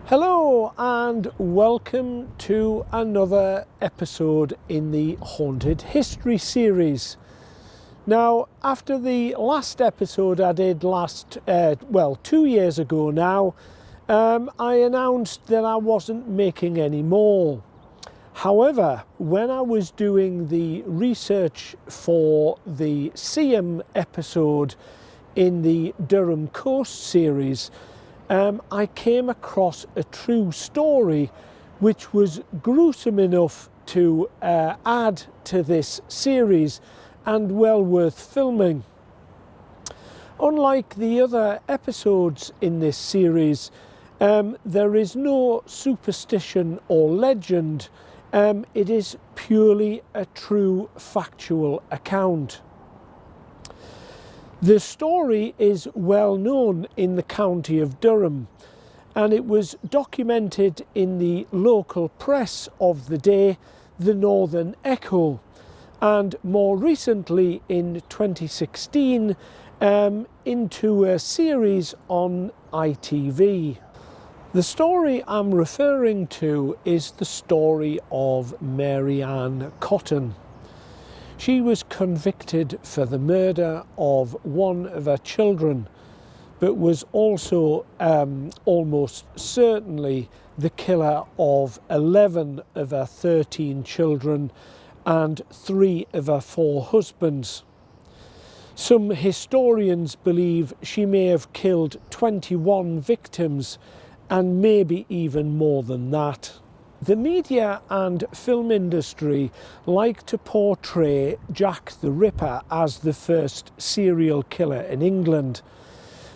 Hello and welcome to another episode in the Haunted History series. Now, after the last episode I did 2 years ago now, I announced that I wasn't making any more. However, when I was doing the research for the Seaham episode in the Durham Coast series, I came across a true story which was gruesome enough to add to this series and well worth filming. Unlike the other episodes in this series, there is no superstition or legend. It is purely a true factual account. The story is well known in the county of Durham, and it was documented in the local press of the day, the Northern Echo, and more recently in 2016 into a series on ITV. The story I'm referring to is the story of Mary Ann Cotton. She was convicted for the murder of one of her children, but was also almost certainly the killer of 11 of her 13 children and 3 of her 4 husbands. Some historians believe she may have killed 21 victims and maybe even more than that. The media and film industry like to portray Jack the Ripper as the first serial killer in England,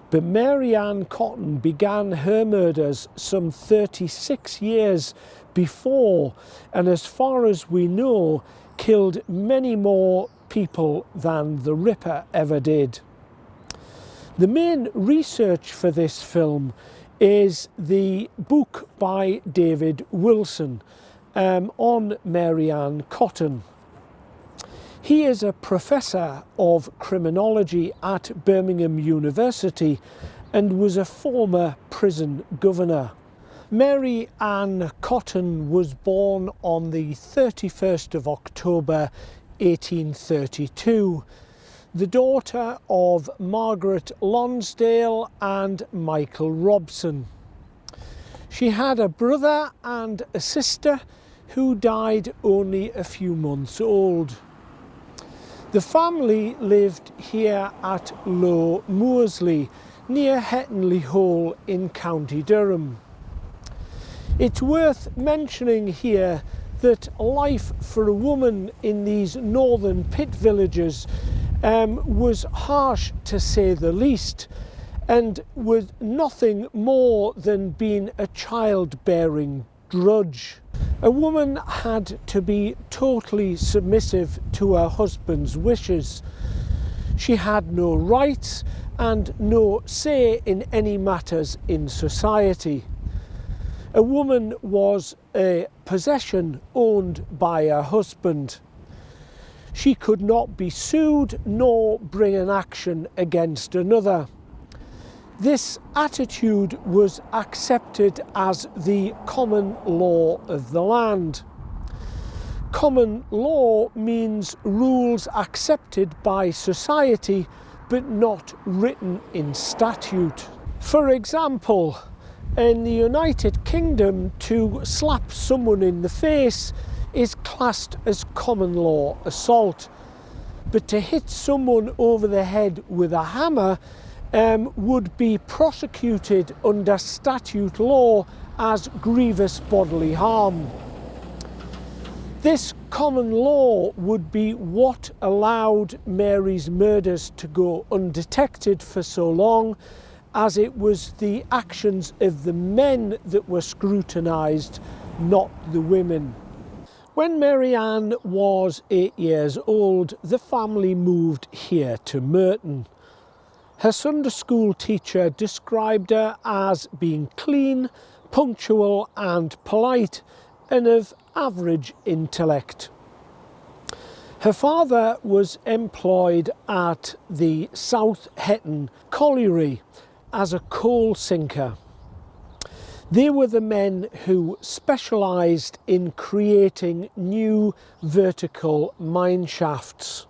but Mary Ann Cotton began her murders some 36 years before, and as far as we know, killed many more people than the Ripper ever did. The main research for this film is the book by David Wilson on Mary Ann Cotton. He is a professor of criminology at Birmingham University and was a former prison governor. Mary Ann Cotton was born on the 31st of October 1832, the daughter of Margaret Lonsdale and Michael Robson. She had a brother and a sister who died only a few months old. The family lived here at Low Moorsley, near Hettenley Hole in County Durham. It's worth mentioning here that life for a woman in these northern pit villages was harsh, to say the least, and was nothing more than being a childbearing drudge. A woman had to be totally submissive to her husband's wishes. She had no rights and no say in any matters in society. A woman was a possession owned by her husband. She could not be sued nor bring an action against another. This attitude was accepted as the common law of the land. Common law means rules accepted by society but not written in statute. For example, in the United Kingdom, to slap someone in the face is classed as common law assault, but to hit someone over the head with a hammer would be prosecuted under statute law as grievous bodily harm. This common law would be what allowed Mary's murders to go undetected for so long, as it was the actions of the men that were scrutinised, not the women. When Mary Ann was 8 years old, the family moved here to Merton. Her Sunday school teacher described her as being clean, punctual and polite, and of average intellect. Her father was employed at the South Hetton colliery as a coal sinker. They were the men who specialised in creating new vertical mine shafts.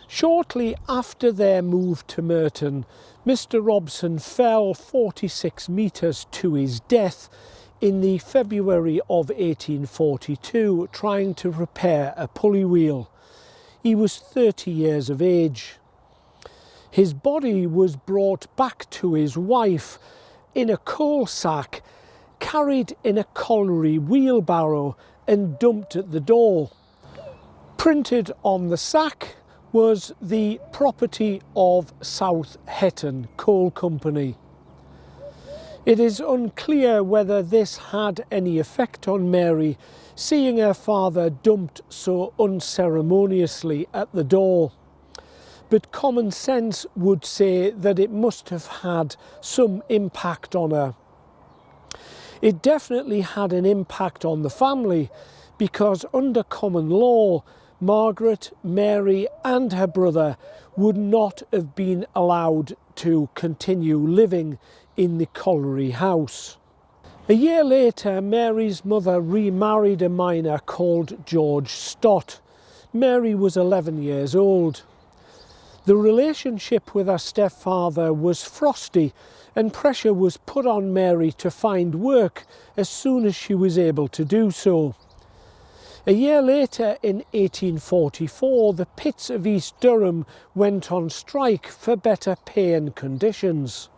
Shortly after their move to Merton, Mr. Robson fell 46 metres to his death in the February of 1842 trying to repair a pulley wheel. He was 30 years of age. His body was brought back to his wife in a coal sack, carried in a colliery wheelbarrow and dumped at the door. Printed on the sack was the property of South Hetton Coal Company. It is unclear whether this had any effect on Mary, seeing her father dumped so unceremoniously at the door. But common sense would say that it must have had some impact on her. It definitely had an impact on the family, because under common law, Margaret, Mary and her brother would not have been allowed to continue living in the colliery house. A year later, Mary's mother remarried a miner called George Stott. Mary was 11 years old. The relationship with her stepfather was frosty, and pressure was put on Mary to find work as soon as she was able to do so. A year later, in 1844, the pits of East Durham went on strike for better pay and conditions.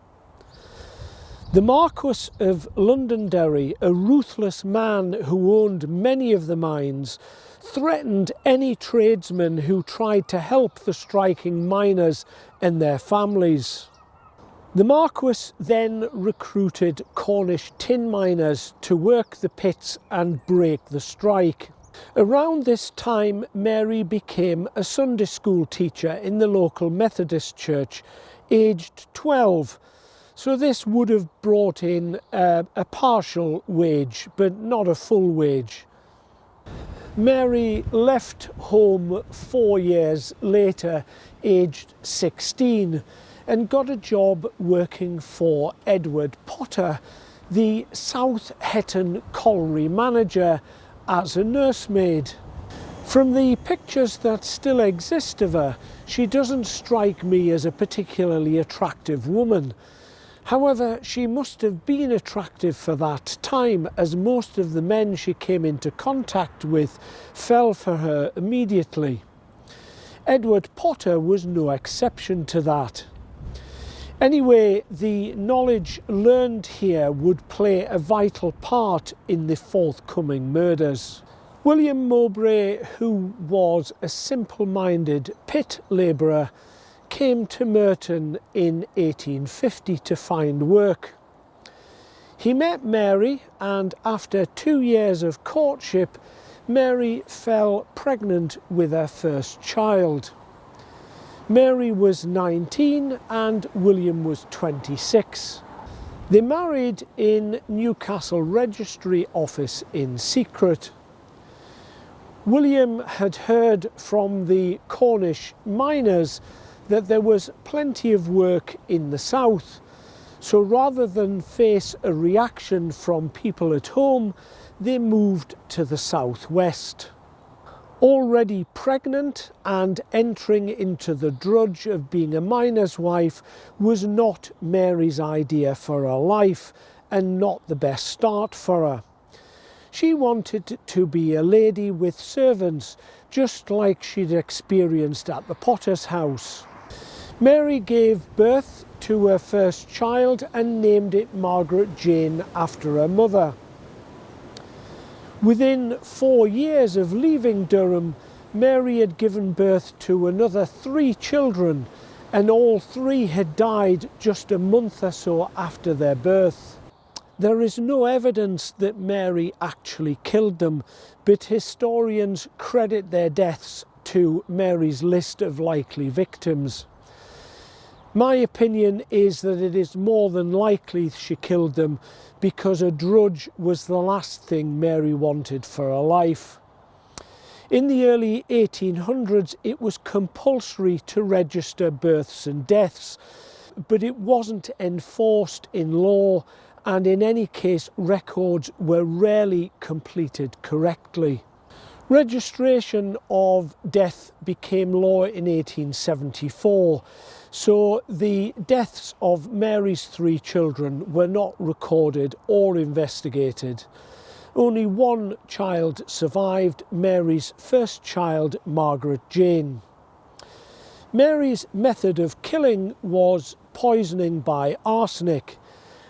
The Marquess of Londonderry, a ruthless man who owned many of the mines, threatened any tradesmen who tried to help the striking miners and their families. The Marquess then recruited Cornish tin miners to work the pits and break the strike. Around this time, Mary became a Sunday school teacher in the local Methodist church, aged 12. So this would have brought in a partial wage, but not a full wage. Mary left home 4 years later, aged 16, and got a job working for Edward Potter, the South Hetton colliery manager, as a nursemaid. From the pictures that still exist of her, she doesn't strike me as a particularly attractive woman. However, she must have been attractive for that time, as most of the men she came into contact with fell for her immediately. Edward Potter was no exception to that. Anyway, the knowledge learned here would play a vital part in the forthcoming murders. William Mowbray, who was a simple-minded pit labourer, came to Merton in 1850 to find work. He met Mary, and after 2 years of courtship, Mary fell pregnant with her first child. Mary was 19 and William was 26. They married in Newcastle Registry Office in secret. William had heard from the Cornish miners that there was plenty of work in the south, so rather than face a reaction from people at home, they moved to the southwest. Already pregnant and entering into the drudge of being a miner's wife was not Mary's idea for her life, and not the best start for her. She wanted to be a lady with servants, just like she'd experienced at the Potter's house. Mary gave birth to her first child and named it Margaret Jane after her mother. Within 4 years of leaving Durham, Mary had given birth to another 3 children, and all 3 had died just a month or so after their birth. There is no evidence that Mary actually killed them, but historians credit their deaths to Mary's list of likely victims. My opinion is that it is more than likely she killed them because a drudge was the last thing Mary wanted for her life. In the early 1800s, it was compulsory to register births and deaths, but it wasn't enforced in law, and in any case, records were rarely completed correctly. Registration of death became law in 1874, so the deaths of Mary's 3 children were not recorded or investigated. Only 1 child survived, Mary's first child, Margaret Jane. Mary's method of killing was poisoning by arsenic.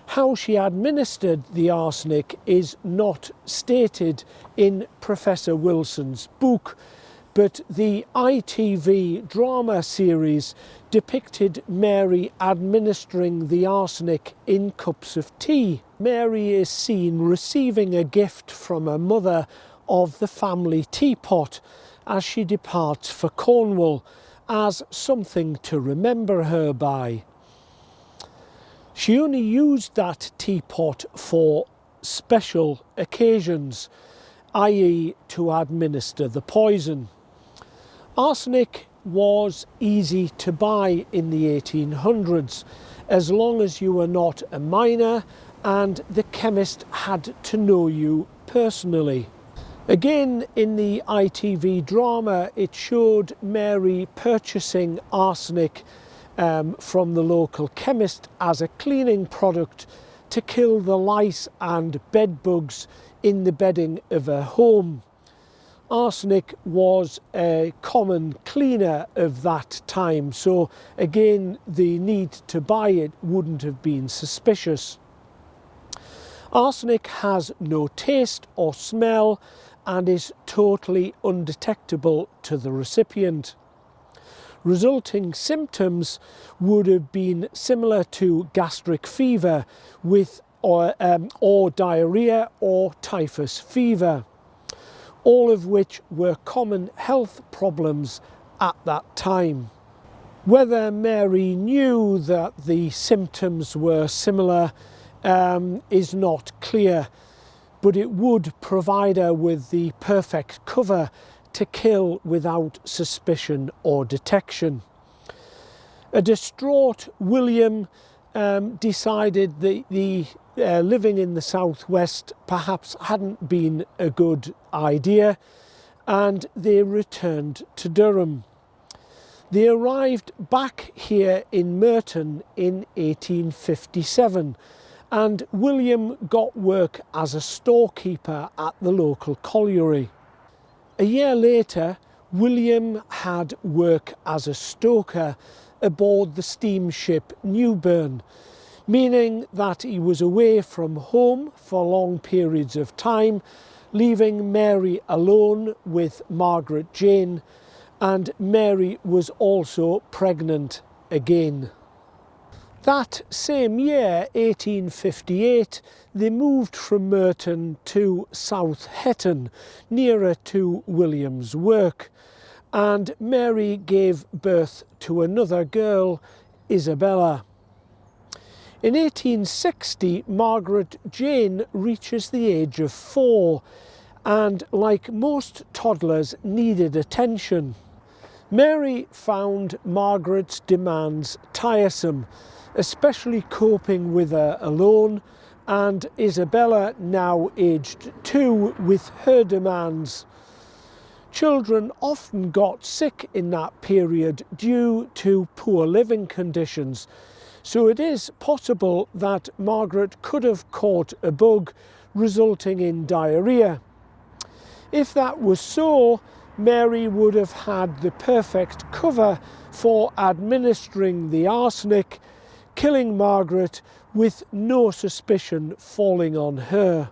How she administered the arsenic is not stated in Professor Wilson's book, but the ITV drama series depicted Mary administering the arsenic in cups of tea. Mary is seen receiving a gift from her mother of the family teapot as she departs for Cornwall, as something to remember her by. She only used that teapot for special occasions, i.e. to administer the poison. Arsenic was easy to buy in the 1800s, as long as you were not a minor and the chemist had to know you personally. Again, in the ITV drama, it showed Mary purchasing arsenic from the local chemist as a cleaning product to kill the lice and bed bugs in the bedding of her home. Arsenic was a common cleaner of that time, so again the need to buy it wouldn't have been suspicious. Arsenic has no taste or smell and is totally undetectable to the recipient. Resulting symptoms would have been similar to gastric fever or diarrhea or typhus fever, all of which were common health problems at that time. Whether Mary knew that the symptoms were similar is not clear, but it would provide her with the perfect cover to kill without suspicion or detection. A distraught William decided that living in the southwest perhaps hadn't been a good idea, and they returned to Durham. They arrived back here in Merton in 1857, and William got work as a storekeeper at the local colliery. A year later, William had work as a stoker aboard the steamship Newburn, meaning that he was away from home for long periods of time, leaving Mary alone with Margaret Jane, and Mary was also pregnant again. That same year, 1858, they moved from Merton to South Hetton, nearer to William's work, and Mary gave birth to another girl, Isabella. In 1860, Margaret Jane reaches the age of 4, and like most toddlers, needed attention. Mary found Margaret's demands tiresome, especially coping with her alone, and Isabella, now aged 2, with her demands. Children often got sick in that period due to poor living conditions, so it is possible that Margaret could have caught a bug, resulting in diarrhoea. If that was so, Mary would have had the perfect cover for administering the arsenic, killing Margaret with no suspicion falling on her.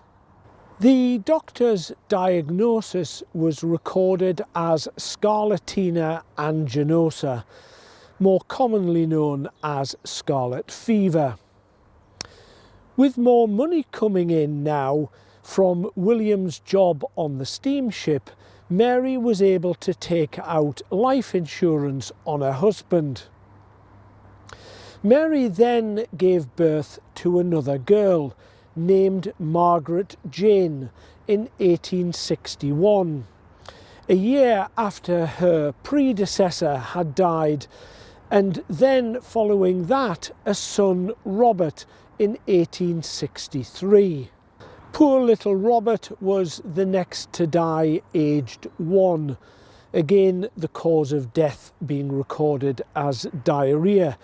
The doctor's diagnosis was recorded as scarlatina ankylosing, more commonly known as scarlet fever. With more money coming in now from William's job on the steamship, Mary was able to take out life insurance on her husband. Mary then gave birth to another girl named Margaret Jane in 1861, a year after her predecessor had died, and then following that a son, Robert, in 1863. Poor little Robert was the next to die, aged 1. Again, the cause of death being recorded as diarrhoea,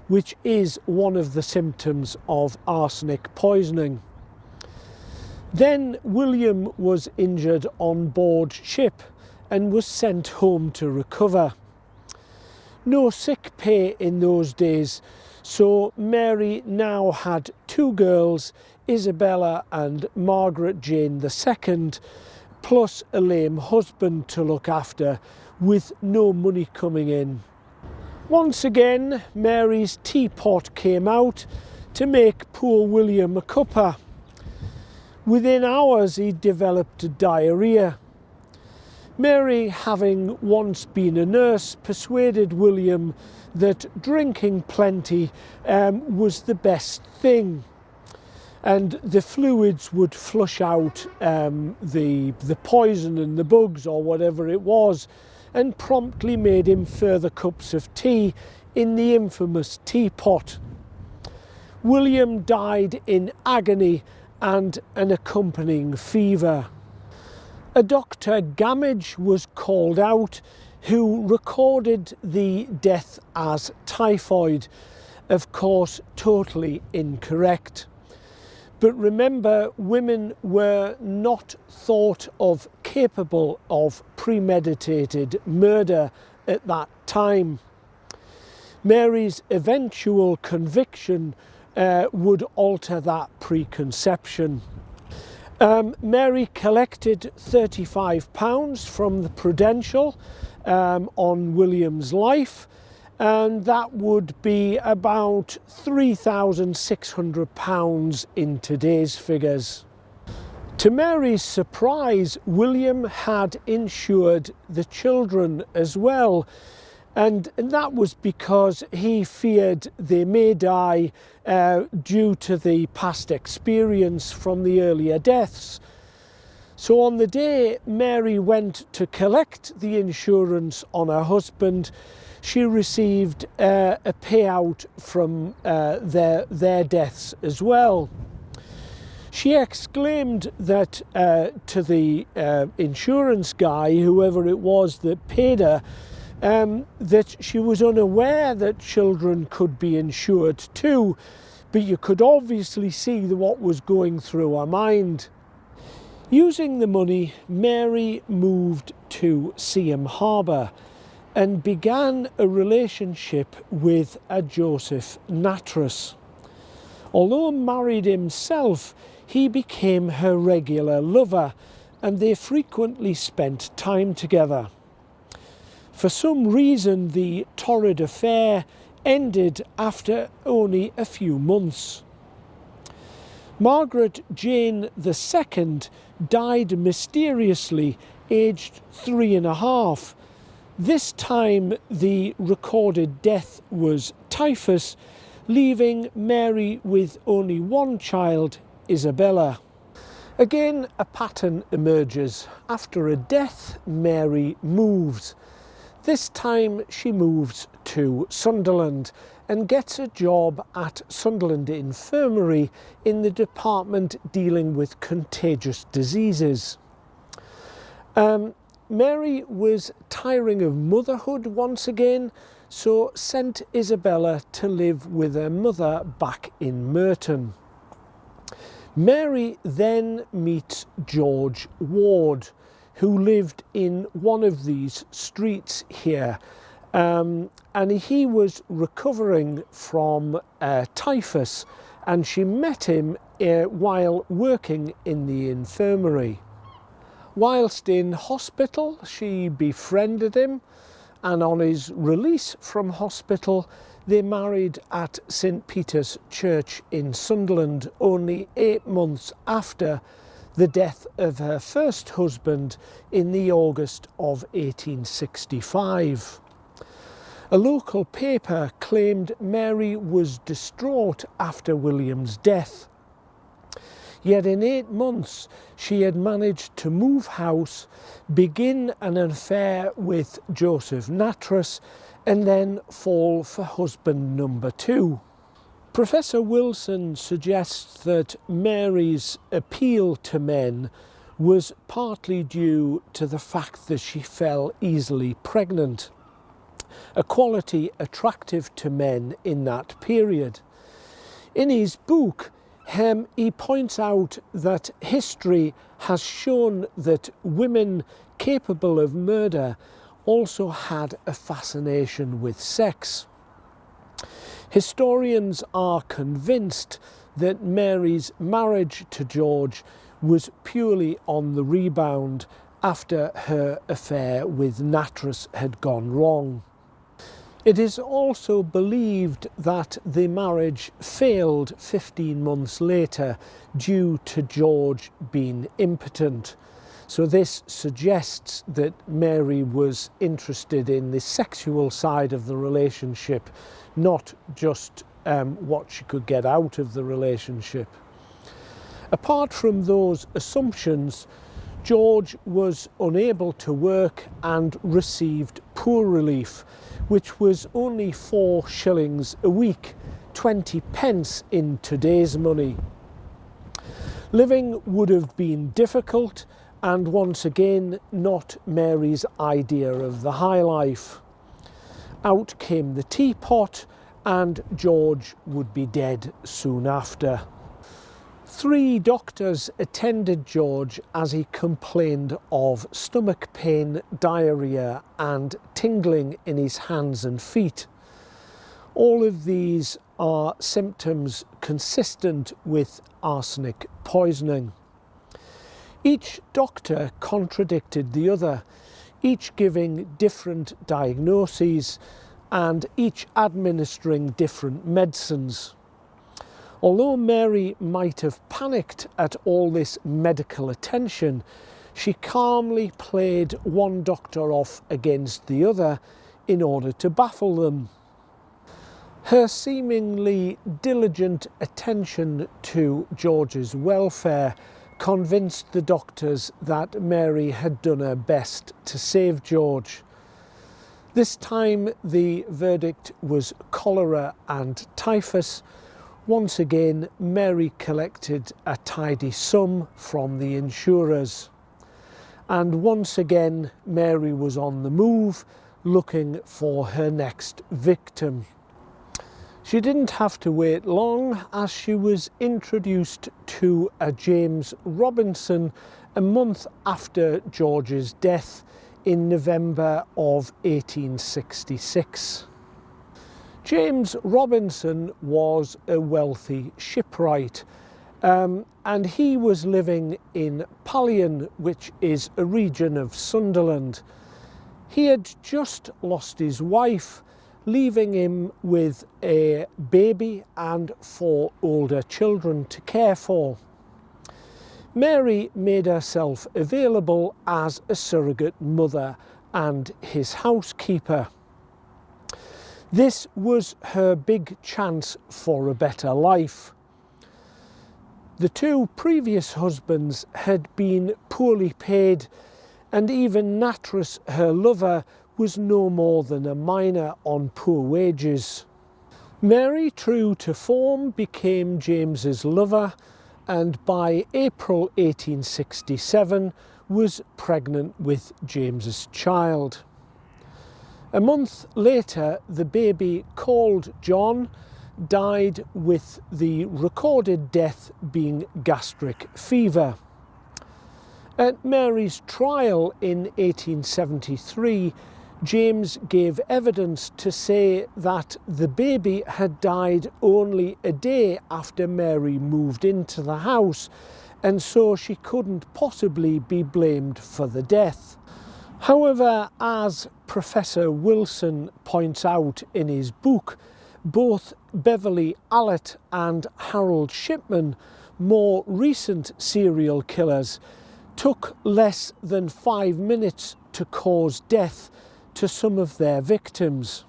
which is one of the symptoms of arsenic poisoning. Then William was injured on board ship and was sent home to recover. No sick pay in those days, so Mary now had 2 girls, Isabella and Margaret Jane II, plus a lame husband to look after, with no money coming in. Once again, Mary's teapot came out to make poor William a cuppa. Within hours he developed diarrhoea. Mary, having once been a nurse, persuaded William that drinking plenty was the best thing, and the fluids would flush out the poison and the bugs or whatever it was, and promptly made him further cups of tea in the infamous teapot. William died in agony and an accompanying fever. A Dr. Gamage was called out, who recorded the death as typhoid. Of course, totally incorrect. But remember, women were not thought of capable of premeditated murder at that time. Mary's eventual conviction would alter that preconception. Mary collected £35 from the Prudential on William's life, and that would be about £3,600 in today's figures. To Mary's surprise, William had insured the children as well, and that was because he feared they may die due to the past experience from the earlier deaths. So on the day Mary went to collect the insurance on her husband, she received a payout from their deaths as well. She exclaimed that to the insurance guy, whoever it was that paid her, that she was unaware that children could be insured too, but you could obviously see what was going through her mind. Using the money, Mary moved to Seaham Harbour and began a relationship with a Joseph Nattrass. Although married himself, he became her regular lover, and they frequently spent time together. For some reason, the torrid affair ended after only a few months. Margaret Jane II died mysteriously, aged 3½. This time the recorded death was typhus, leaving Mary with only 1 child, Isabella. Again, a pattern emerges. After a death, Mary moves. This time she moves to Sunderland and gets a job at Sunderland Infirmary in the department dealing with contagious diseases. Mary was tiring of motherhood once again, so sent Isabella to live with her mother back in Merton. Mary then meets George Ward, who lived in one of these streets here, and he was recovering from typhus, and she met him while working in the infirmary. Whilst in hospital, she befriended him, and on his release from hospital, they married at St. Peter's Church in Sunderland, only 8 months after the death of her first husband in the August of 1865. A local paper claimed Mary was distraught after William's death. Yet in 8 months, she had managed to move house, begin an affair with Joseph Nattrass, and then fall for husband number 2. Professor Wilson suggests that Mary's appeal to men was partly due to the fact that she fell easily pregnant, a quality attractive to men in that period. In his book, he points out that history has shown that women capable of murder also had a fascination with sex. Historians are convinced that Mary's marriage to George was purely on the rebound after her affair with Nattrass had gone wrong. It is also believed that the marriage failed 15 months later due to George being impotent. So this suggests that Mary was interested in the sexual side of the relationship, not just what she could get out of the relationship. Apart from those assumptions, George was unable to work and received poor relief, which was only 4 shillings a week, 20 pence in today's money. Living would have been difficult, and once again not Mary's idea of the high life. Out came the teapot, and George would be dead soon after. 3 doctors attended George as he complained of stomach pain, diarrhea, and tingling in his hands and feet. All of these are symptoms consistent with arsenic poisoning. Each doctor contradicted the other, each giving different diagnoses and each administering different medicines. Although Mary might have panicked at all this medical attention, she calmly played one doctor off against the other in order to baffle them. Her seemingly diligent attention to George's welfare convinced the doctors that Mary had done her best to save George. This time the verdict was cholera and typhus. Once again, Mary collected a tidy sum from the insurers. And once again, Mary was on the move, looking for her next victim. She didn't have to wait long, as she was introduced to a James Robinson a month after George's death in November of 1866. James Robinson was a wealthy shipwright, and he was living in Pallion, which is a region of Sunderland. He had just lost his wife, leaving him with a baby and 4 older children to care for. Mary made herself available as a surrogate mother and his housekeeper. This was her big chance for a better life. The 2 previous husbands had been poorly paid, and even Nattrass, her lover, was no more than a miner on poor wages. Mary, true to form, became James's lover, and by April 1867 was pregnant with James's child. A month later, the baby, called John, died with the recorded death being gastric fever. At Mary's trial in 1873, James gave evidence to say that the baby had died only a day after Mary moved into the house, and so she couldn't possibly be blamed for the death. However, as Professor Wilson points out in his book, both Beverly Allett and Harold Shipman, more recent serial killers, took less than 5 minutes to cause death to some of their victims.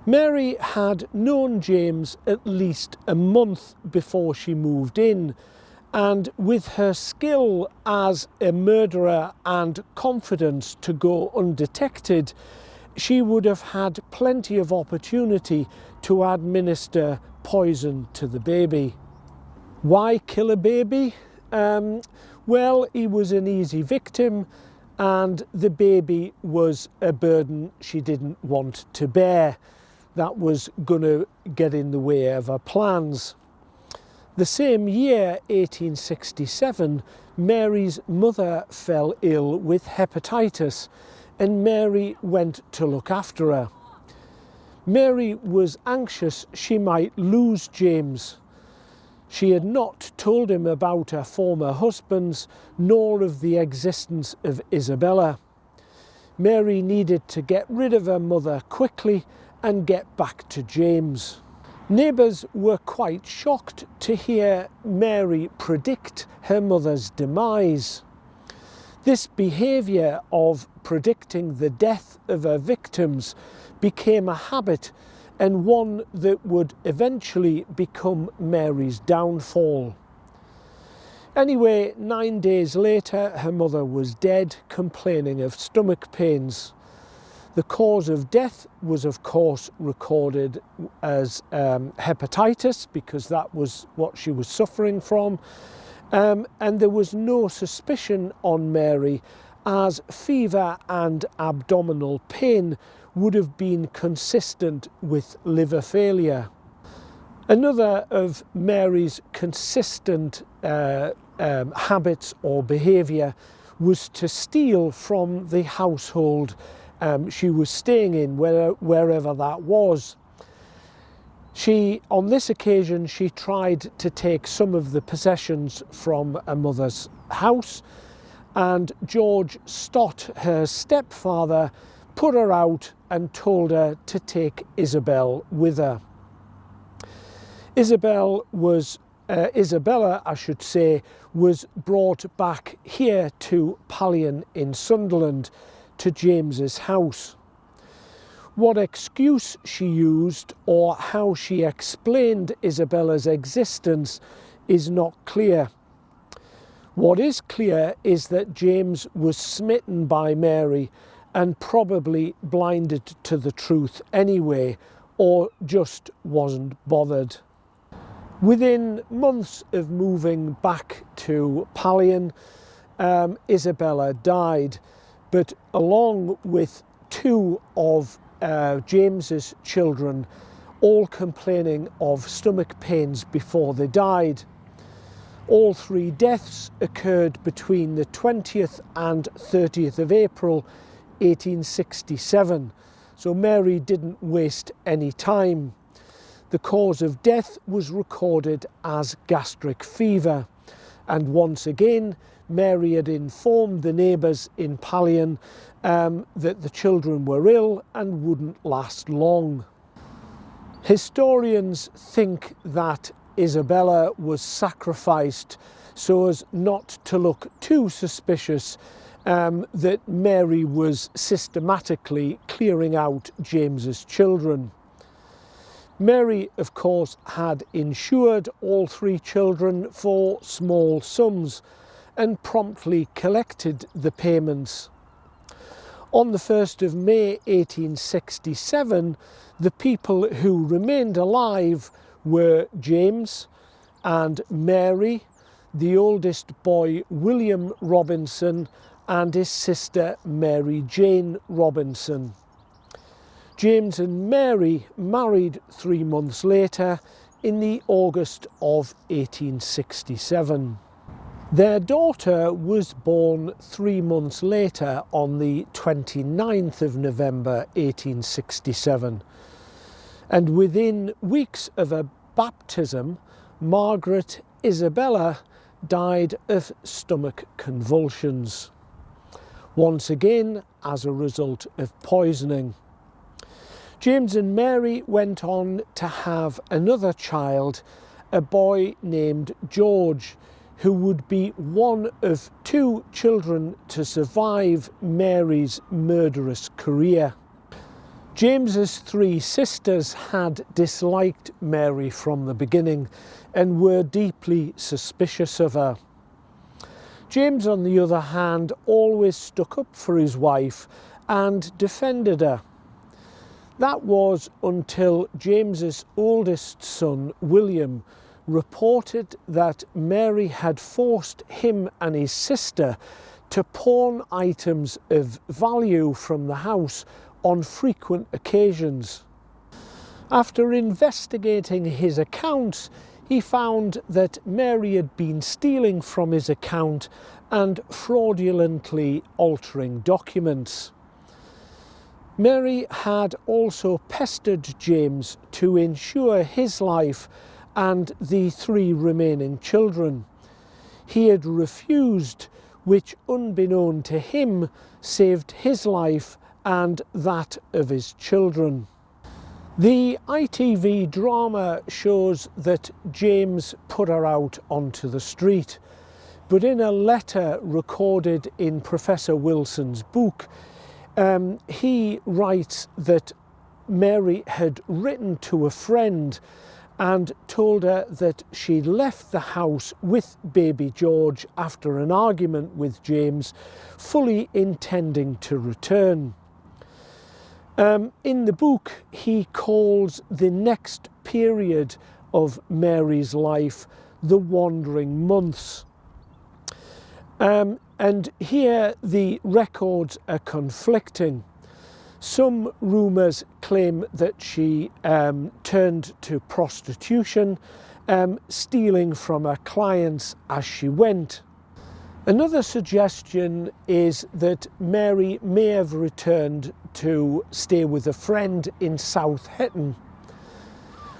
Mary had known James at least a month before she moved in, and with her skill as a murderer and confidence to go undetected, she would have had plenty of opportunity to administer poison to the baby. Why kill a baby? Well, he was an easy victim, and the baby was a burden she didn't want to bear. That was going to get in the way of her plans. The same year, 1867, Mary's mother fell ill with hepatitis, and Mary went to look after her. Mary was anxious she might lose James. She had not told him about her former husbands, nor of the existence of Isabella. Mary needed to get rid of her mother quickly and get back to James. Neighbours were quite shocked to hear Mary predict her mother's demise. This behaviour of predicting the death of her victims became a habit, and one that would eventually become Mary's downfall. Anyway, 9 days later, her mother was dead, complaining of stomach pains. The cause of death was, of course, recorded as hepatitis, because that was what she was suffering from. And there was no suspicion on Mary, as fever and abdominal pain would have been consistent with liver failure. Another of Mary's consistent habits or behaviour was to steal from the household she was staying in, wherever that was. On this occasion, she tried to take some of the possessions from her mother's house, and George Stott, her stepfather, put her out and told her to take Isabel with her. Isabella, I should say, was brought back here to Pallion in Sunderland, to James's house. What excuse she used or how she explained Isabella's existence is not clear. What is clear is that James was smitten by Mary and probably blinded to the truth anyway, or just wasn't bothered. Within months of moving back to Pallion, Isabella died, but along with 2 of James's children, all complaining of stomach pains before they died. All 3 deaths occurred between the 20th and 30th of April 1867, so Mary didn't waste any time. The cause of death was recorded as gastric fever, and once again Mary had informed the neighbours in Pallion that the children were ill and wouldn't last long. Historians think that Isabella was sacrificed so as not to look too suspicious that Mary was systematically clearing out James's children. Mary, of course, had insured all 3 children for small sums and promptly collected the payments. On the 1st of May 1867, the people who remained alive were James and Mary, the oldest boy William Robinson, and his sister Mary Jane Robinson. James and Mary married 3 months later in the August of 1867. Their daughter was born 3 months later on the 29th of November 1867, and within weeks of her baptism, Margaret Isabella died of stomach convulsions, once again as a result of poisoning. James and Mary went on to have another child, a boy named George, who would be one of 2 children to survive Mary's murderous career. James's 3 sisters had disliked Mary from the beginning and were deeply suspicious of her. James, on the other hand, always stuck up for his wife and defended her. That was until James's oldest son, William, reported that Mary had forced him and his sister to pawn items of value from the house on frequent occasions. After investigating his accounts, he found that Mary had been stealing from his account and fraudulently altering documents. Mary had also pestered James to insure his life and the 3 remaining children. He had refused, which, unbeknown to him, saved his life and that of his children. The ITV drama shows that James put her out onto the street, but in a letter recorded in Professor Wilson's book, he writes that Mary had written to a friend and told her that she'd left the house with baby George after an argument with James, fully intending to return. In the book, he calls the next period of Mary's life the wandering months. And here the records are conflicting. Some rumours claim that she turned to prostitution, stealing from her clients as she went. Another suggestion is that Mary may have returned to stay with a friend in South Hetton.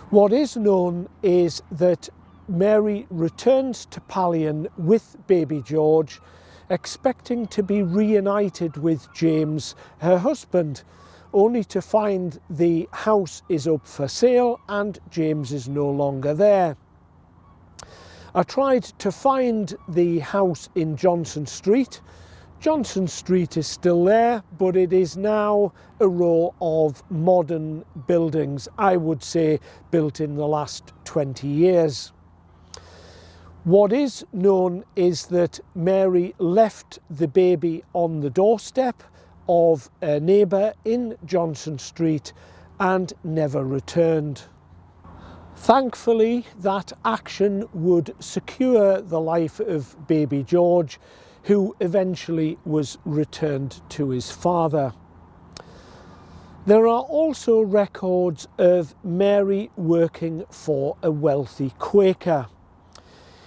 What is known is that Mary returns to Pallion with baby George, expecting to be reunited with James, her husband, only to find the house is up for sale and James is no longer there. I tried to find the house in Johnson Street. Johnson Street is still there, but it is now a row of modern buildings, I would say built in the last 20 years. What is known is that Mary left the baby on the doorstep of a neighbour in Johnson Street and never returned. Thankfully, that action would secure the life of baby George, who eventually was returned to his father. There are also records of Mary working for a wealthy Quaker.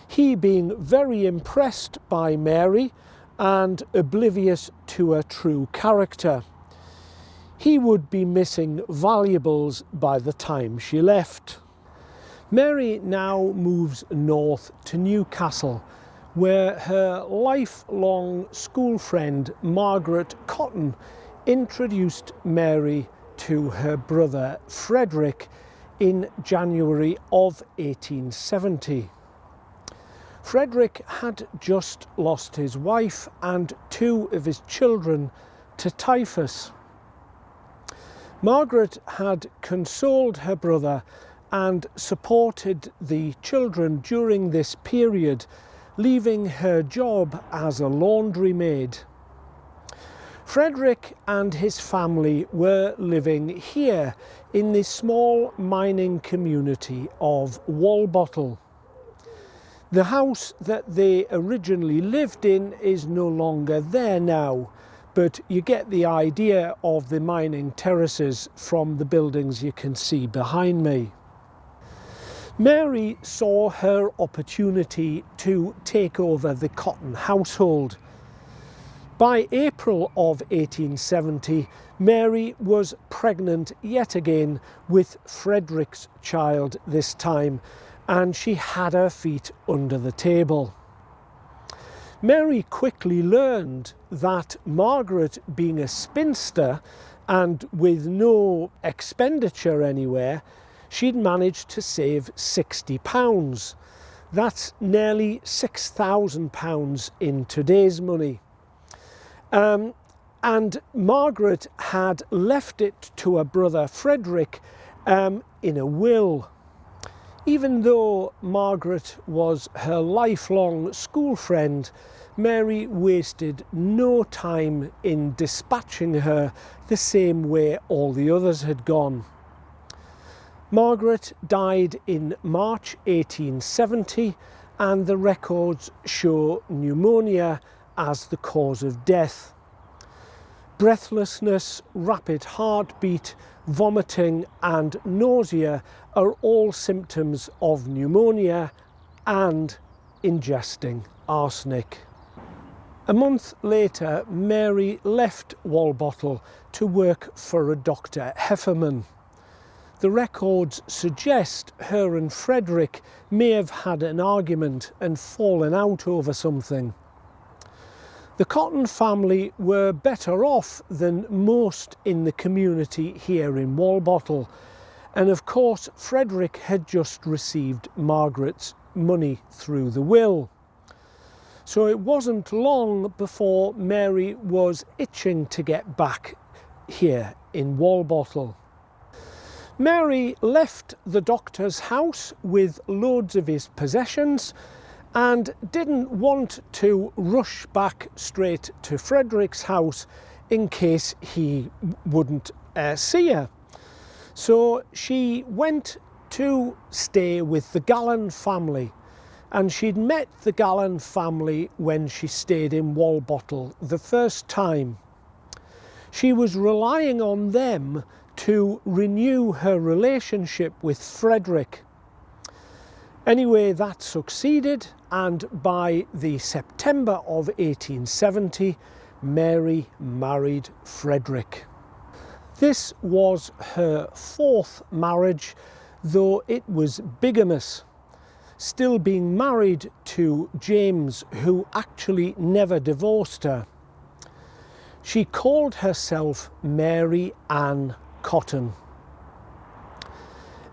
He being very impressed by Mary and oblivious to her true character. He would be missing valuables by the time she left. Mary now moves north to Newcastle, where her lifelong school friend Margaret Cotton introduced Mary to her brother Frederick in January of 1870. Frederick had just lost his wife and 2 of his children to typhus. Margaret had consoled her brother and supported the children during this period, leaving her job as a laundry maid. Frederick and his family were living here in the small mining community of Walbottle. The house that they originally lived in is no longer there now, but you get the idea of the mining terraces from the buildings you can see behind me. Mary saw her opportunity to take over the Cotton household. By April of 1870, Mary was pregnant yet again with Frederick's child this time, and she had her feet under the table. Mary quickly learned that Margaret, being a spinster and with no expenditure anywhere, she'd managed to save £60. That's nearly £6,000 in today's money. And Margaret had left it to her brother Frederick in a will. Even though Margaret was her lifelong school friend, Mary wasted no time in dispatching her the same way all the others had gone. Margaret died in March 1870, and the records show pneumonia as the cause of death. Breathlessness, rapid heartbeat, vomiting and nausea are all symptoms of pneumonia and ingesting arsenic. A month later, Mary left Walbottle to work for a Dr. Hefferman. The records suggest her and Frederick may have had an argument and fallen out over something. The Cotton family were better off than most in the community here in Walbottle, and of course Frederick had just received Margaret's money through the will. So it wasn't long before Mary was itching to get back here in Walbottle. Mary left the doctor's house with loads of his possessions and didn't want to rush back straight to Frederick's house in case he wouldn't see her. So she went to stay with the Gallen family, and she'd met the Gallen family when she stayed in Walbottle the first time. She was relying on them to renew her relationship with Frederick. Anyway, that succeeded, and by the September of 1870, Mary married Frederick. This was her fourth marriage, though it was bigamous, still being married to James, who actually never divorced her. She called herself Mary Ann Cotton.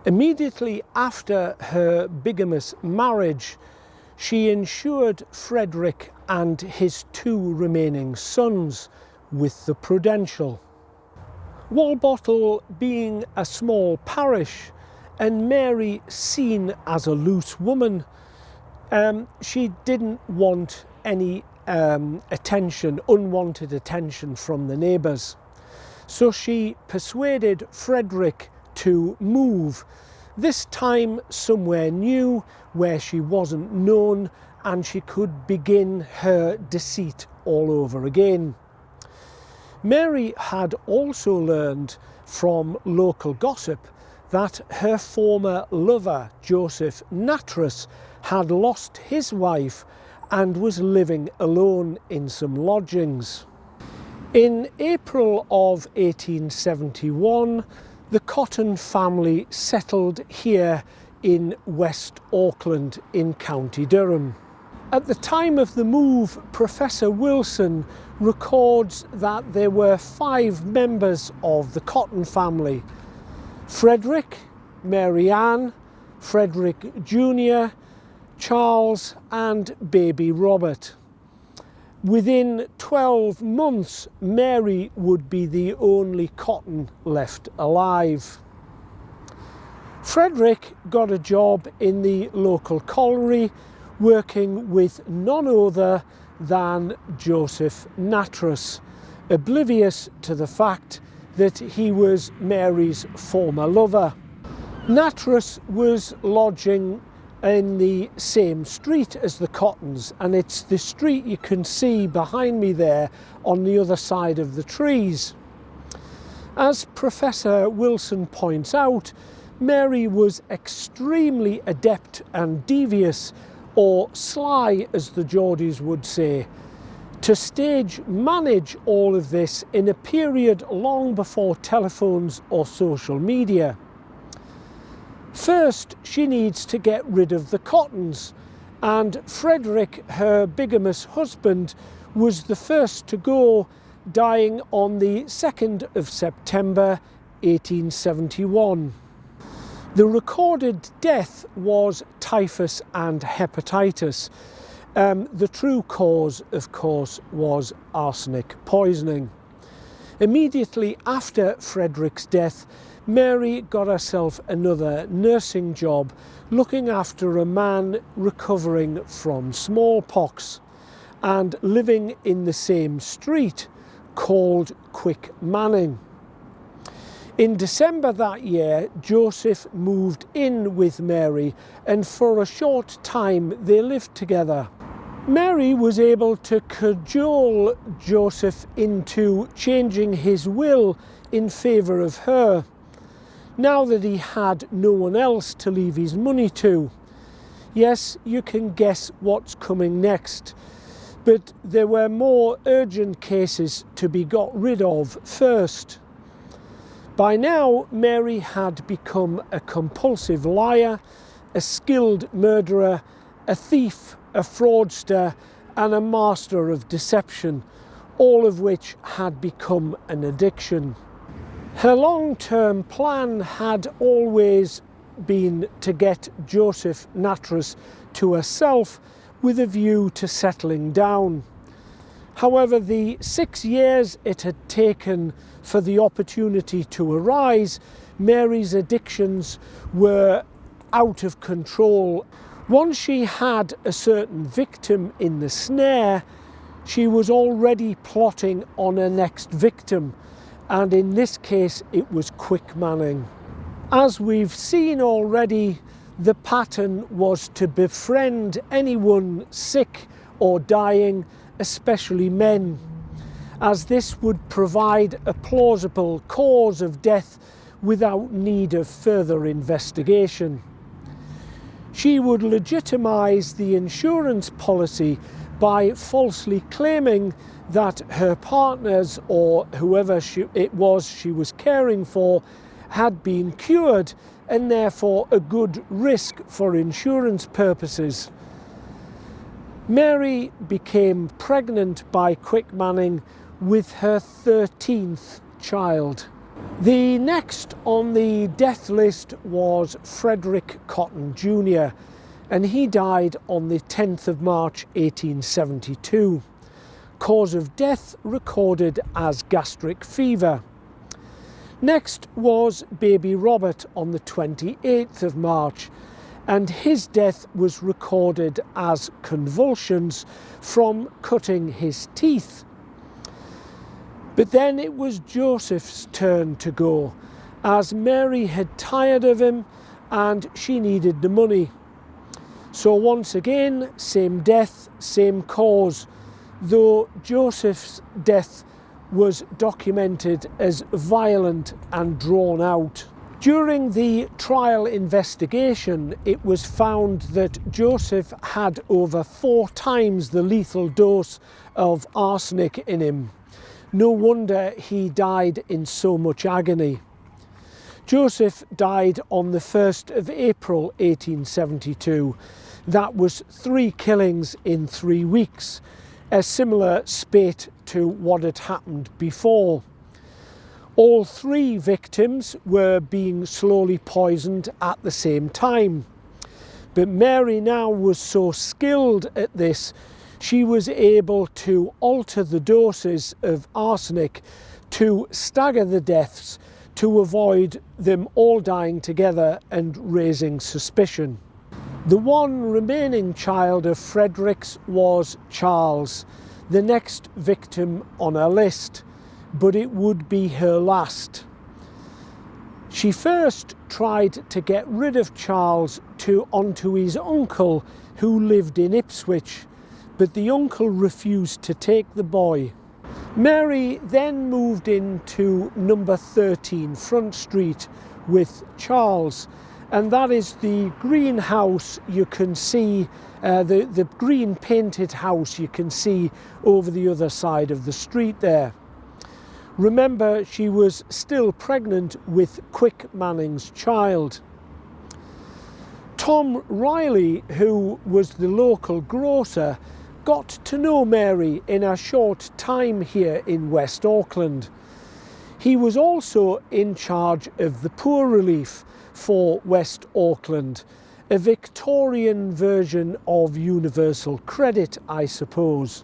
Immediately after her bigamous marriage, she insured Frederick and his two remaining sons with the Prudential. Walbottle being a small parish and Mary seen as a loose woman, she didn't want any unwanted attention from the neighbours. So she persuaded Frederick to move, this time somewhere new where she wasn't known and she could begin her deceit all over again. Mary had also learned from local gossip that her former lover, Joseph Nattrass, had lost his wife and was living alone in some lodgings. In April of 1871, the Cotton family settled here in West Auckland in County Durham. At the time of the move, Professor Wilson records that there were 5 members of the Cotton family: Frederick, Mary Ann, Frederick Jr., Charles and baby Robert. Within 12 months, Mary would be the only Cotton left alive. Frederick got a job in the local colliery, working with none other than Joseph Nattrass, oblivious to the fact that he was Mary's former lover. Nattrass was lodging in the same street as the Cottons, and it's the street you can see behind me there on the other side of the trees. As Professor Wilson points out, Mary was extremely adept and devious, or sly as the Geordies would say, to stage manage all of this in a period long before telephones or social media. First, she needs to get rid of the Cottons, and Frederick, her bigamous husband, was the first to go, dying on the 2nd of September 1871. The recorded death was typhus and hepatitis. The true cause, of course, was arsenic poisoning. Immediately after Frederick's death, Mary got herself another nursing job, looking after a man recovering from smallpox and living in the same street, called Quick Manning. In December that year, Joseph moved in with Mary, and for a short time they lived together. Mary was able to cajole Joseph into changing his will in favour of her, now that he had no one else to leave his money to. Yes, you can guess what's coming next, but there were more urgent cases to be got rid of first. By now, Mary had become a compulsive liar, a skilled murderer, a thief, a fraudster, and a master of deception, all of which had become an addiction. Her long-term plan had always been to get Joseph Nattrass to herself with a view to settling down. However, the 6 years it had taken for the opportunity to arise, Mary's addictions were out of control. Once she had a certain victim in the snare, she was already plotting on her next victim, and in this case it was Quick Manning. As we've seen already, the pattern was to befriend anyone sick or dying, especially men, as this would provide a plausible cause of death without need of further investigation. She would legitimise the insurance policy by falsely claiming that her partners, or whoever it was she was caring for, had been cured and therefore a good risk for insurance purposes. Mary became pregnant by Quick Manning with her 13th child. The next on the death list was Frederick Cotton Jr., and he died on the 10th of March 1872. Cause of death recorded as gastric fever. Next was baby Robert on the 28th of March, and his death was recorded as convulsions from cutting his teeth. But then it was Joseph's turn to go, as Mary had tired of him and she needed the money. So once again, same death, same cause, though Joseph's death was documented as violent and drawn out. During the trial investigation, it was found that Joseph had over 4 times the lethal dose of arsenic in him. No wonder he died in so much agony. Joseph died on the 1st of April 1872. That was 3 killings in 3 weeks, a similar spate to what had happened before. All 3 victims were being slowly poisoned at the same time. But Mary now was so skilled at this, she was able to alter the doses of arsenic to stagger the deaths to avoid them all dying together and raising suspicion. The one remaining child of Frederick's was Charles, the next victim on her list, but it would be her last. She first tried to get rid of Charles onto his uncle, who lived in Ipswich, but the uncle refused to take the boy. Mary then moved into number 13 Front Street with Charles, and that is the green house you can see, the green painted house you can see over the other side of the street there. Remember, she was still pregnant with Quick Manning's child. Tom Riley, who was the local grocer, got to know Mary in a short time here in West Auckland. He was also in charge of the poor relief for West Auckland, a Victorian version of universal credit, I suppose.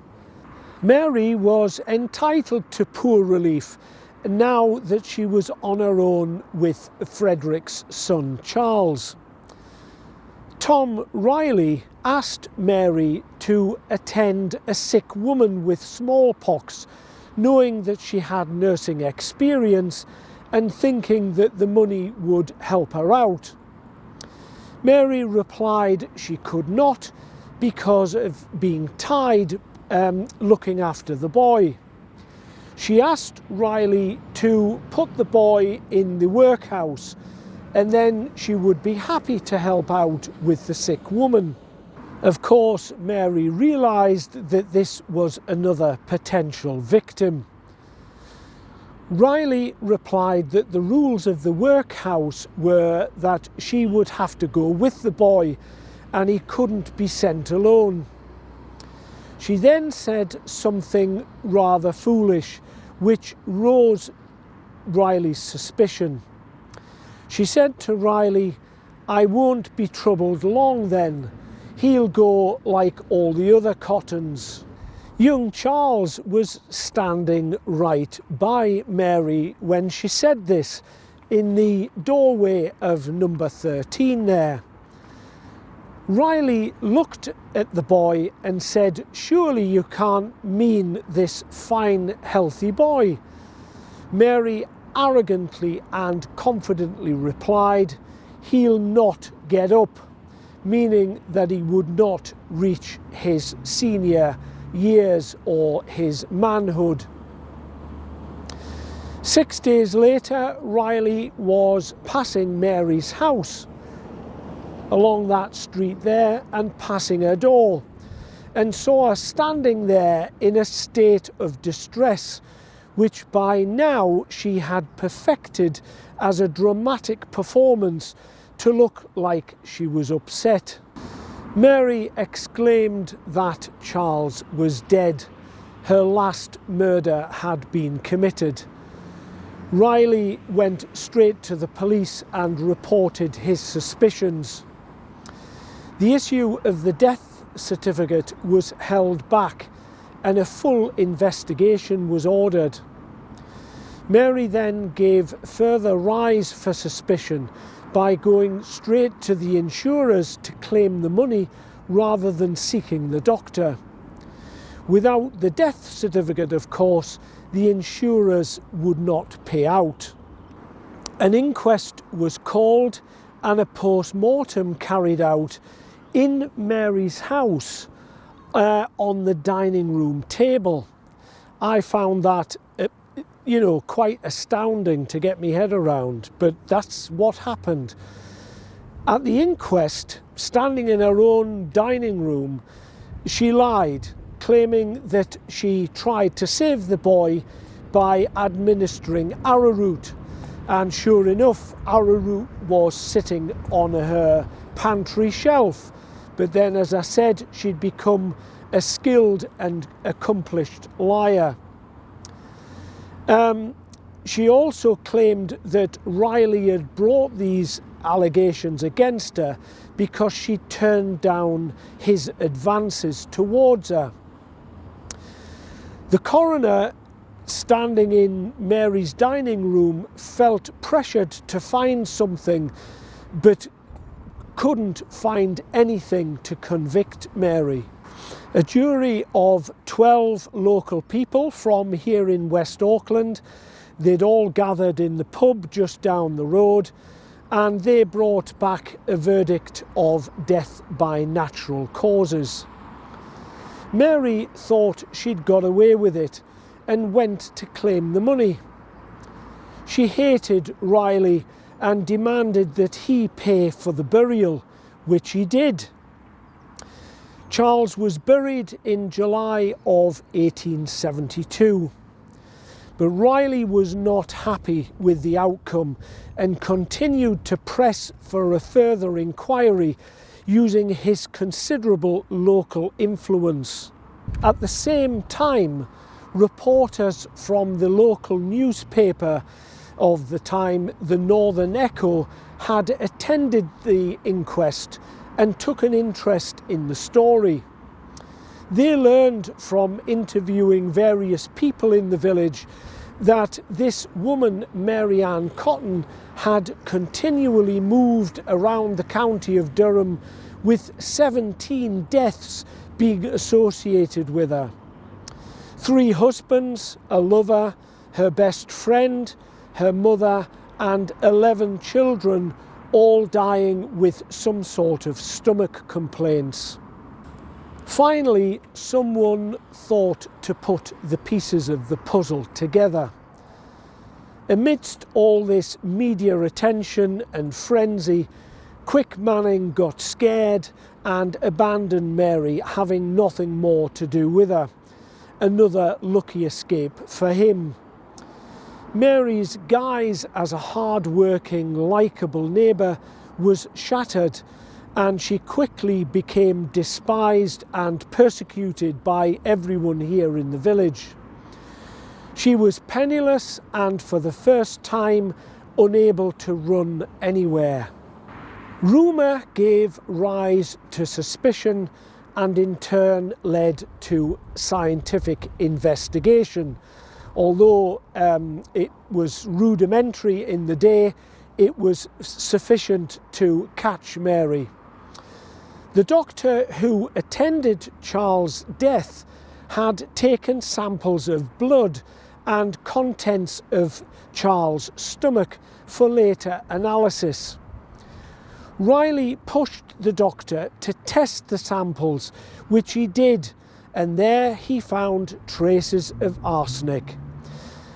Mary was entitled to poor relief now that she was on her own with Frederick's son Charles. Tom Riley asked Mary to attend a sick woman with smallpox, knowing that she had nursing experience and thinking that the money would help her out. Mary replied she could not because of being tied looking after the boy. She asked Riley to put the boy in the workhouse, and then she would be happy to help out with the sick woman. Of course, Mary realised that this was another potential victim. Riley replied that the rules of the workhouse were that she would have to go with the boy and he couldn't be sent alone. She then said something rather foolish, which rose Riley's suspicion. She said to Riley, "I won't be troubled long then. He'll go like all the other cottons." Young Charles was standing right by Mary when she said this, in the doorway of number 13 there. Riley looked at the boy and said, "Surely you can't mean this fine, healthy boy." Mary arrogantly and confidently replied, "He'll not get up," meaning that he would not reach his senior years or his manhood. 6 days later, Riley was passing Mary's house along that street there and passing her door, and saw her standing there in a state of distress, which by now she had perfected as a dramatic performance to look like she was upset. Mary exclaimed that Charles was dead. Her last murder had been committed. Riley went straight to the police and reported his suspicions. The issue of the death certificate was held back and a full investigation was ordered. Mary then gave further rise for suspicion by going straight to the insurers to claim the money rather than seeking the doctor. Without the death certificate, of course, the insurers would not pay out. An inquest was called and a post-mortem carried out in Mary's house on the dining room table. I found that quite astounding to get my head around, but that's what happened. At the inquest, standing in her own dining room, she lied, claiming that she tried to save the boy by administering arrowroot, and sure enough, arrowroot was sitting on her pantry shelf. But then, as I said, she'd become a skilled and accomplished liar. She also claimed that Riley had brought these allegations against her because she turned down his advances towards her. The coroner, standing in Mary's dining room, felt pressured to find something, but couldn't find anything to convict Mary. A jury of 12 local people from here in West Auckland They'd all gathered in the pub just down the road, and they brought back a verdict of death by natural causes. Mary thought she'd got away with it and went to claim the money. She hated Riley and demanded that he pay for the burial, which he did. Charles was buried in July of 1872. But Riley was not happy with the outcome and continued to press for a further inquiry using his considerable local influence. At the same time, reporters from the local newspaper of the time, the Northern Echo, had attended the inquest and took an interest in the story. They learned from interviewing various people in the village that this woman, Mary Ann Cotton, had continually moved around the county of Durham, with 17 deaths being associated with her. 3 husbands, a lover, her best friend, her mother, and 11 children, all dying with some sort of stomach complaints. Finally, someone thought to put the pieces of the puzzle together. Amidst all this media attention and frenzy, Quick Manning got scared and abandoned Mary, having nothing more to do with her. Another lucky escape for him. Mary's guise as a hard-working, likeable neighbour was shattered, and she quickly became despised and persecuted by everyone here in the village. She was penniless and for the first time unable to run anywhere. Rumour gave rise to suspicion and in turn led to scientific investigation. Although it was rudimentary in the day, it was sufficient to catch Mary. The doctor who attended Charles' death had taken samples of blood and contents of Charles' stomach for later analysis. Riley pushed the doctor to test the samples, which he did, and there he found traces of arsenic.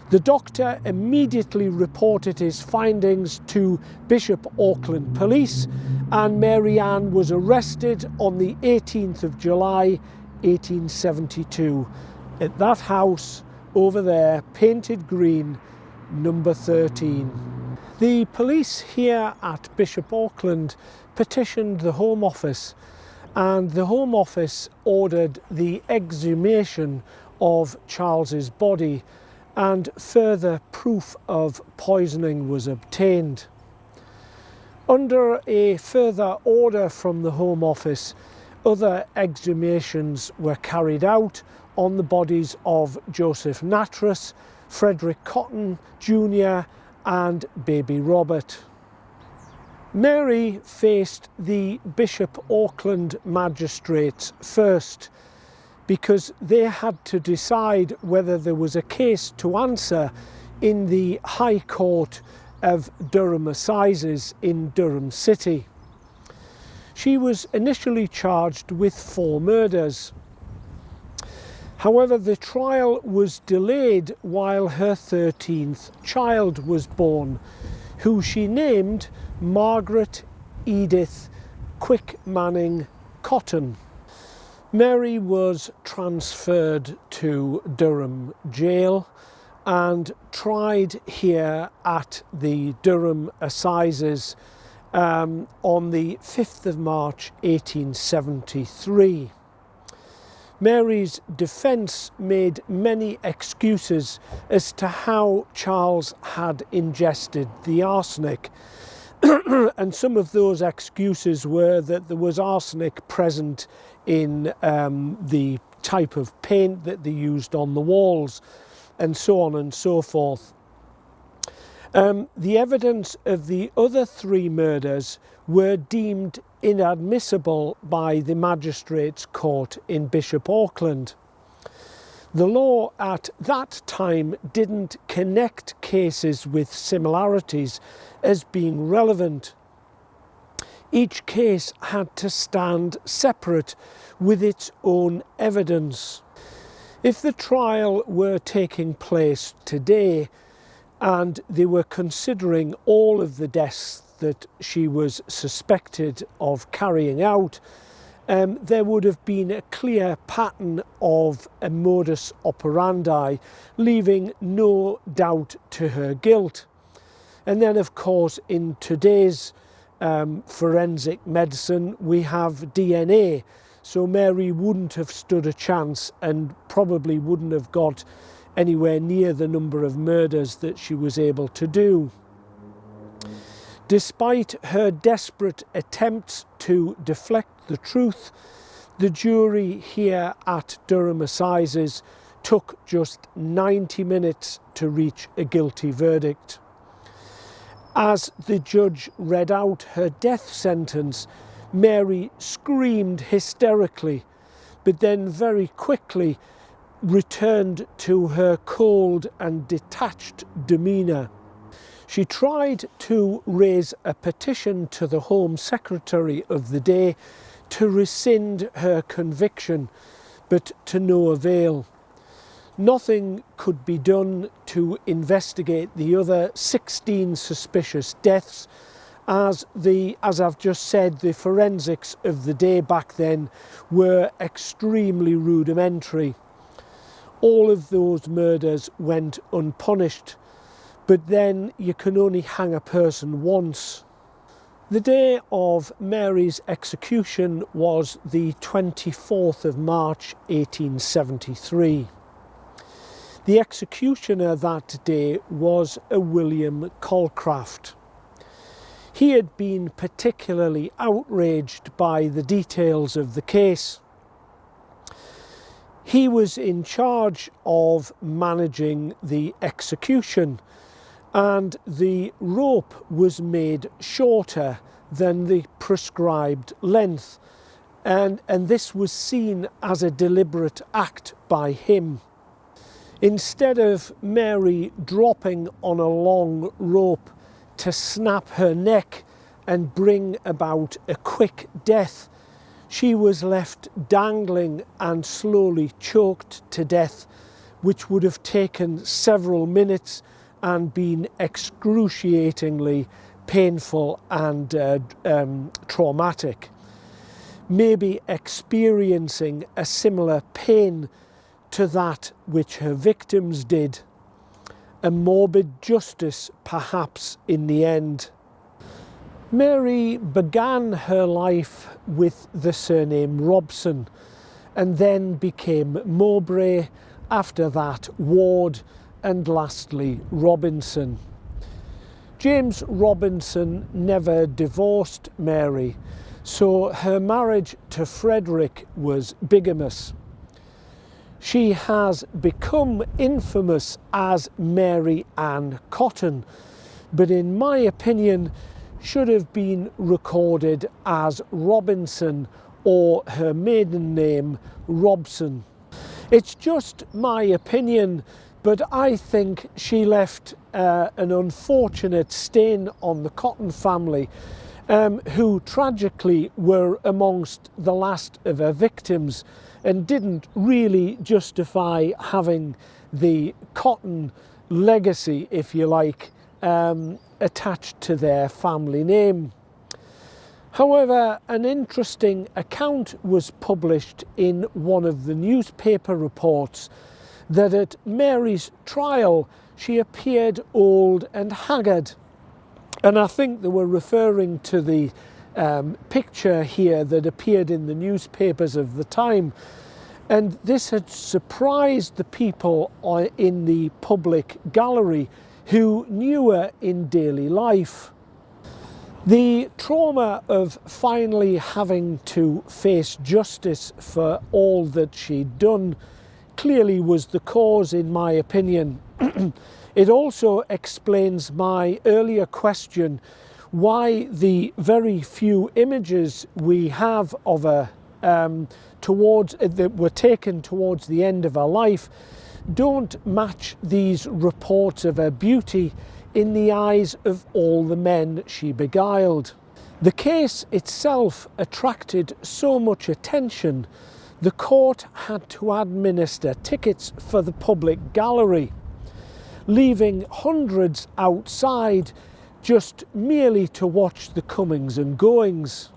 The doctor immediately reported his findings to Bishop Auckland Police, and Mary Ann was arrested on the 18th of July 1872 at that house over there, painted green, number 13. The police here at Bishop Auckland petitioned the Home Office, and the Home Office ordered the exhumation of Charles's body, and further proof of poisoning was obtained. Under a further order from the Home Office, other exhumations were carried out on the bodies of Joseph Nattrass, Frederick Cotton Jr. and baby Robert. Mary faced the Bishop Auckland magistrates first, because they had to decide whether there was a case to answer in the High Court of Durham Assizes in Durham City. She was initially charged with 4 murders. However, the trial was delayed while her 13th child was born, who she named Margaret Edith Quick Manning Cotton. Mary was transferred to Durham Jail and tried here at the Durham Assizes on the 5th of March 1873. Mary's defence made many excuses as to how Charles had ingested the arsenic. And some of those excuses were that there was arsenic present in the type of paint that they used on the walls, and so on and so forth. The evidence of the other 3 murders were deemed inadmissible by the Magistrates' Court in Bishop Auckland. The law at that time didn't connect cases with similarities as being relevant. Each case had to stand separate with its own evidence. If the trial were taking place today and they were considering all of the deaths that she was suspected of carrying out, there would have been a clear pattern of a modus operandi, leaving no doubt to her guilt. And then, of course, in today's forensic medicine, we have DNA. So Mary wouldn't have stood a chance and probably wouldn't have got anywhere near the number of murders that she was able to do. Despite her desperate attempts to deflect the truth, the jury here at Durham Assizes took just 90 minutes to reach a guilty verdict. As the judge read out her death sentence, Mary screamed hysterically, but then very quickly returned to her cold and detached demeanour. She tried to raise a petition to the Home Secretary of the day to rescind her conviction, but to no avail. Nothing could be done to investigate the other 16 suspicious deaths, as I've just said, the forensics of the day back then were extremely rudimentary. All of those murders went unpunished, but then you can only hang a person once. The day of Mary's execution was the 24th of March 1873. The executioner that day was a William Calcraft. He had been particularly outraged by the details of the case. He was in charge of managing the execution, and the rope was made shorter than the prescribed length, and this was seen as a deliberate act by him. Instead of Mary dropping on a long rope to snap her neck and bring about a quick death, she was left dangling and slowly choked to death, which would have taken several minutes and been excruciatingly painful and traumatic. Maybe experiencing a similar pain to that which her victims did. A morbid justice, perhaps, in the end. Mary began her life with the surname Robson and then became Mowbray, after that Ward, and lastly Robinson. James Robinson never divorced Mary, so her marriage to Frederick was bigamous. She has become infamous as Mary Ann Cotton, but in my opinion should have been recorded as Robinson, or her maiden name Robson. It's just my opinion, but I think she left an unfortunate stain on the Cotton family, who tragically were amongst the last of her victims and didn't really justify having the Cotton legacy, if you like, attached to their family name. However, an interesting account was published in one of the newspaper reports that at Mary's trial she appeared old and haggard. And I think they were referring to the picture here that appeared in the newspapers of the time. And this had surprised the people in the public gallery who knew her in daily life. The trauma of finally having to face justice for all that she'd done clearly was the cause, in my opinion. It also explains my earlier question why the very few images we have of her that were taken towards the end of her life don't match these reports of her beauty in the eyes of all the men she beguiled. The case itself attracted so much attention, the court had to administer tickets for the public gallery, leaving hundreds outside just merely to watch the comings and goings.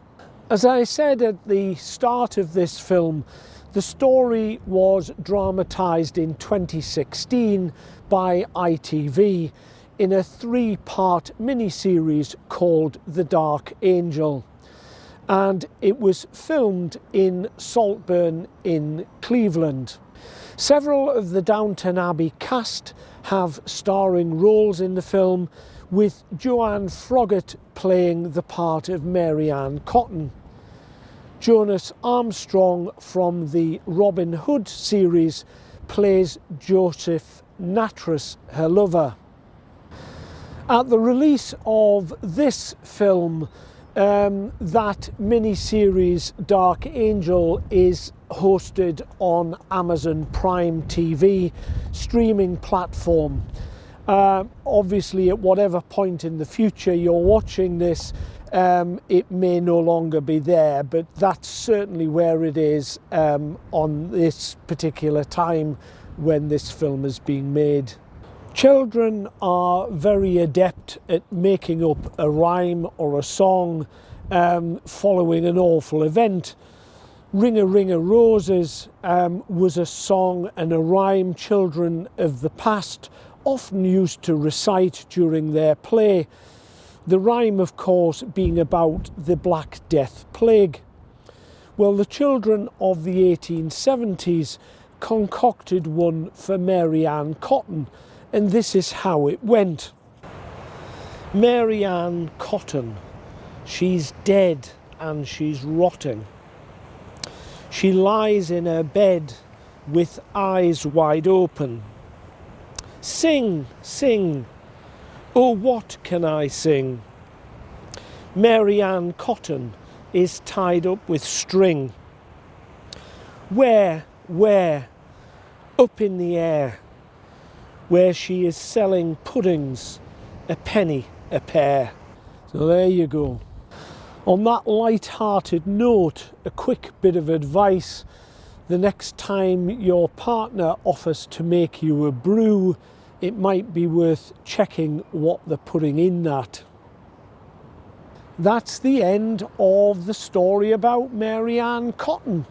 As I said at the start of this film, the story was dramatised in 2016 by ITV in a 3-part miniseries called The Dark Angel, and it was filmed in Saltburn in Cleveland. Several of the Downton Abbey cast have starring roles in the film, with Joanne Froggatt playing the part of Mary Ann Cotton. Jonas Armstrong from the Robin Hood series plays Joseph Nattrass, her lover. At the release of this film, that mini-series Dark Angel is hosted on Amazon Prime TV streaming platform. Obviously, at whatever point in the future you're watching this, it may no longer be there, but that's certainly where it is on this particular time when this film is being made. Children are very adept at making up a rhyme or a song following an awful event. Ring a Ring a Roses was a song and a rhyme children of the past often used to recite during their play. The rhyme, of course, being about the Black Death Plague. Well, the children of the 1870s concocted one for Mary Ann Cotton, and this is how it went. Mary Ann Cotton, she's dead and she's rotting. She lies in her bed with eyes wide open. Sing, sing, oh what can I sing? Mary Ann Cotton is tied up with string. Where, up in the air, where she is selling puddings, a penny a pair. So there you go. On that light-hearted note, a quick bit of advice. The next time your partner offers to make you a brew, it might be worth checking what they're putting in that. That's the end of the story about Mary Ann Cotton.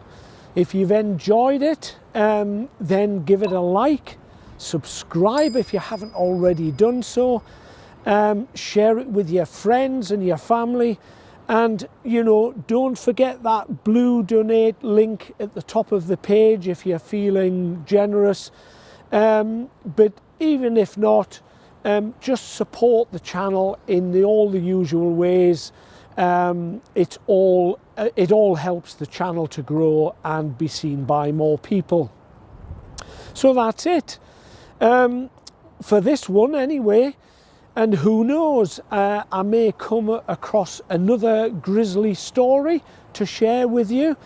If you've enjoyed it, then give it a like, subscribe if you haven't already done so, share it with your friends and your family, and don't forget that blue donate link at the top of the page if you're feeling generous. But even if not, just support the channel in all the usual ways. It all helps the channel to grow and be seen by more people. So that's it for this one anyway. And who knows, I may come across another grisly story to share with you.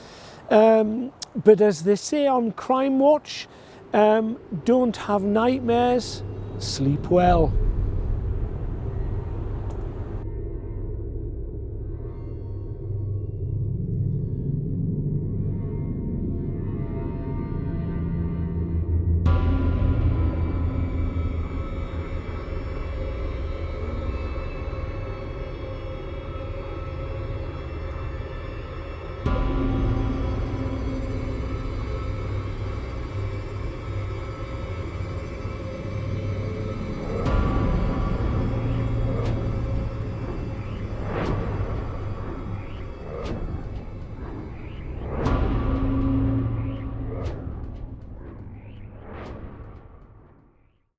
But as they say on Crime Watch, don't have nightmares, sleep well.